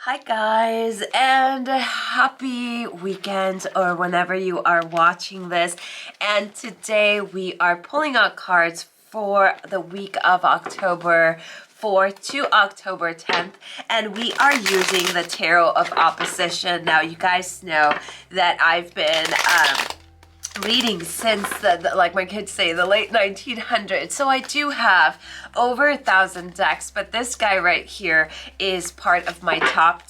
Hi guys, and happy weekend or whenever you are watching this. And today we are pulling out cards for the week of October 4th to October 10th, and we are using the Tarot of Opposition. Now you guys know that I've been reading since like my kids say, the late 1900s. So I do have over 1,000 decks, but this guy right here is part of my top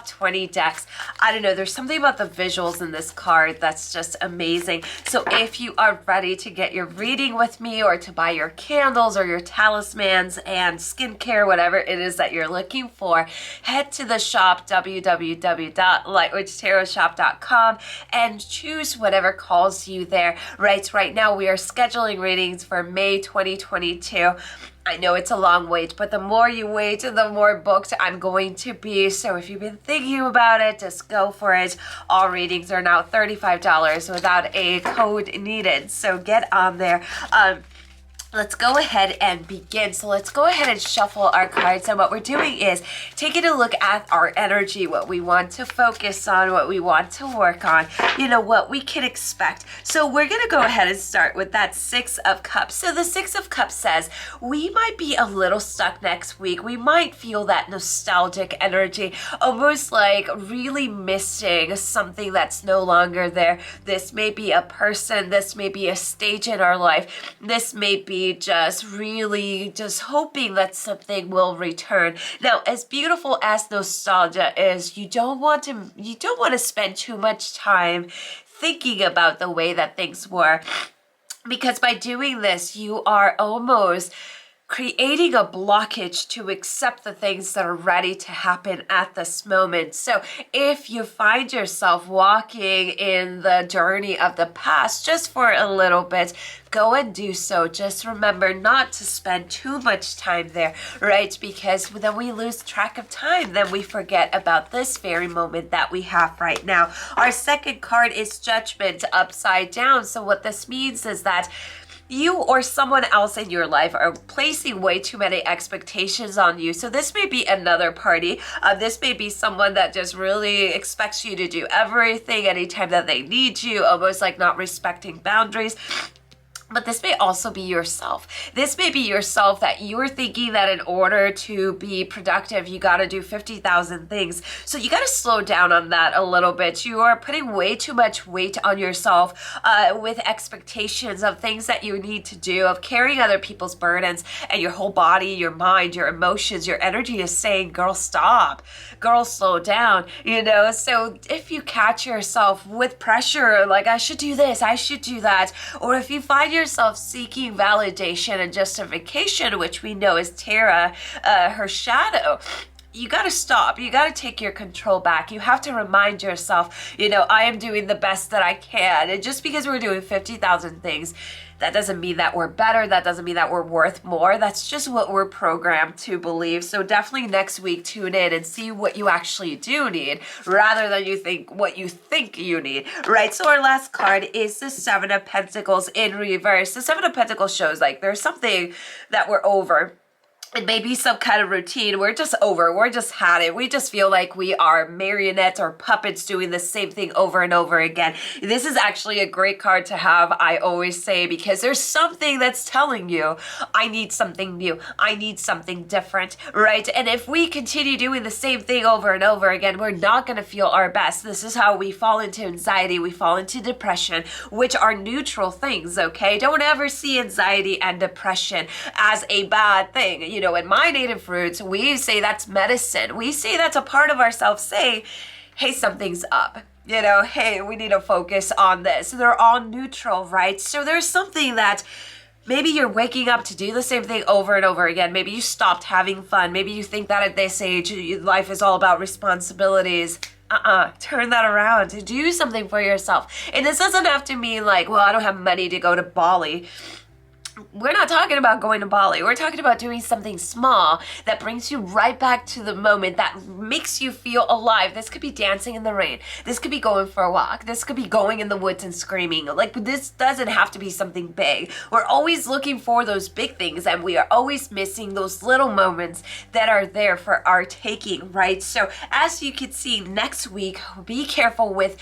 20 decks. I don't know, there's something about the visuals in this card that's just amazing. So if you are ready to get your reading with me, or to buy your candles or your talismans and skincare, whatever it is that you're looking for, head to the shop, www.lightwitchtarotshop.com, and choose whatever calls you there. Right now we are scheduling readings for May 2022. I know it's a long wait, but the more you wait, the more booked I'm going to be. So if you've been thinking about it, just go for it. All readings are now $35 without a code needed. So get on there. Let's go ahead and begin. So let's go ahead and shuffle our cards. And what we're doing is taking a look at our energy, what we want to focus on, what we want to work on, what we can expect. So we're going to go ahead and start with that Six of Cups. So the Six of Cups says we might be a little stuck next week. We might feel that nostalgic energy, almost like really missing something that's no longer there. This may be a person. This may be a stage in our life. This may be just hoping that something will return. Now, as beautiful as nostalgia is, you don't want to spend too much time thinking about the way that things were, because by doing this, you are almost creating a blockage to accept the things that are ready to happen at this moment. So if you find yourself walking in the journey of the past just for a little bit, go and do so. Just remember not to spend too much time there, right? Because then we lose track of time. Then we forget about this very moment that we have right now. Our second card is Judgment upside down. So what this means is that you or someone else in your life are placing way too many expectations on you. So this may be another party. This may be someone that just really expects you to do everything anytime that they need you, almost like not respecting boundaries. But this may also be yourself. This may be yourself that you are thinking that in order to be productive, you got to do 50,000 things. So you got to slow down on that a little bit. You are putting way too much weight on yourself with expectations of things that you need to do, of carrying other people's burdens, and your whole body, your mind, your emotions, your energy is saying, girl, stop. Girl, slow down. So if you catch yourself with pressure, like I should do this, I should do that, or if you find yourself seeking validation and justification, which we know is Tara, her shadow, you got to stop. You got to take your control back. You have to remind yourself, I am doing the best that I can. And just because we're doing 50,000 things, that doesn't mean that we're better. That doesn't mean that we're worth more. That's just what we're programmed to believe. So definitely next week, tune in and see what you actually do need, rather than what you think you need, right? So our last card is the Seven of Pentacles in reverse. The Seven of Pentacles shows like there's something that we're over. It may be some kind of routine. We're just over. We're just had it. We just feel like we are marionettes or puppets doing the same thing over and over again. This is actually a great card to have, I always say, because there's something that's telling you, I need something new. I need something different, right? And if we continue doing the same thing over and over again, we're not going to feel our best. This is how we fall into anxiety. We fall into depression, which are neutral things, okay? Don't ever see anxiety and depression as a bad thing. In my native roots, we say that's medicine. We say that's a part of ourselves saying, hey, something's up. Hey, we need to focus on this. They're all neutral, right? So there's something that maybe you're waking up to do the same thing over and over again. Maybe you stopped having fun. Maybe you think that at this age, life is all about responsibilities. Turn that around. Do something for yourself. And this doesn't have to mean like, well, I don't have money to go to Bali. we're not talking about going to Bali. We're talking about doing something small that brings you right back to the moment, that makes you feel alive. This could be dancing in the rain. This could be going for a walk. This could be going in the woods and screaming. Like, this doesn't have to be something big. We're always looking for those big things, and we are always missing those little moments that are there for our taking, right? So as you can see, next week, be careful with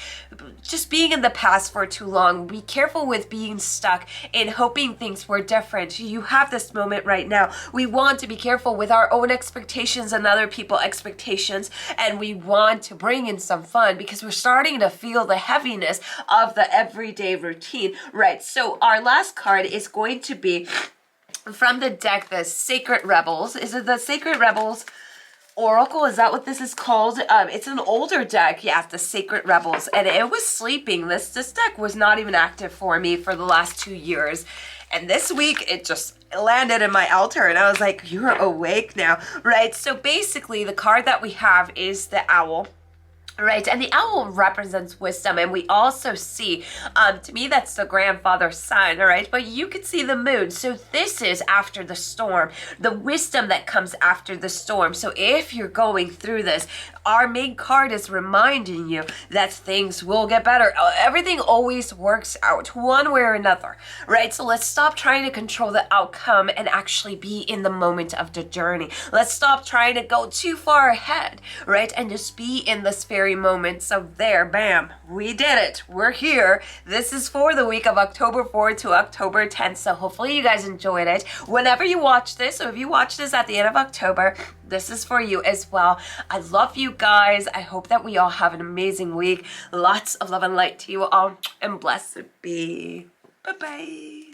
just being in the past for too long. Be careful with being stuck in hoping things were different. You have this moment right now. We want to be careful with our own expectations and other people's expectations, and we want to bring in some fun because we're starting to feel the heaviness of the everyday routine, right? So our last card is going to be from the deck, the Sacred Rebels. Is it the Sacred Rebels Oracle? Is that what this is called? It's an older deck, yeah, the Sacred Rebels, and it was sleeping. This deck was not even active for me for the last 2 years. And this week, it just landed in my altar, and I was like, you're awake now, right? So basically, the card that we have is the Owl. Right, and the owl represents wisdom, and we also see, to me, that's the grandfather's son, all right? But you could see the moon. So this is after the storm, the wisdom that comes after the storm. So if you're going through this, our main card is reminding you that things will get better. Everything always works out one way or another, right? So let's stop trying to control the outcome and actually be in the moment of the journey. Let's stop trying to go too far ahead, right? And just be in this very moment. So there, bam, we did it. We're here. This is for the week of October 4th to October 10th. So hopefully you guys enjoyed it. Whenever you watch this, so if you watch this at the end of October, this is for you as well. I love you guys. I hope that we all have an amazing week. Lots of love and light to you all, and blessed be. Bye-bye.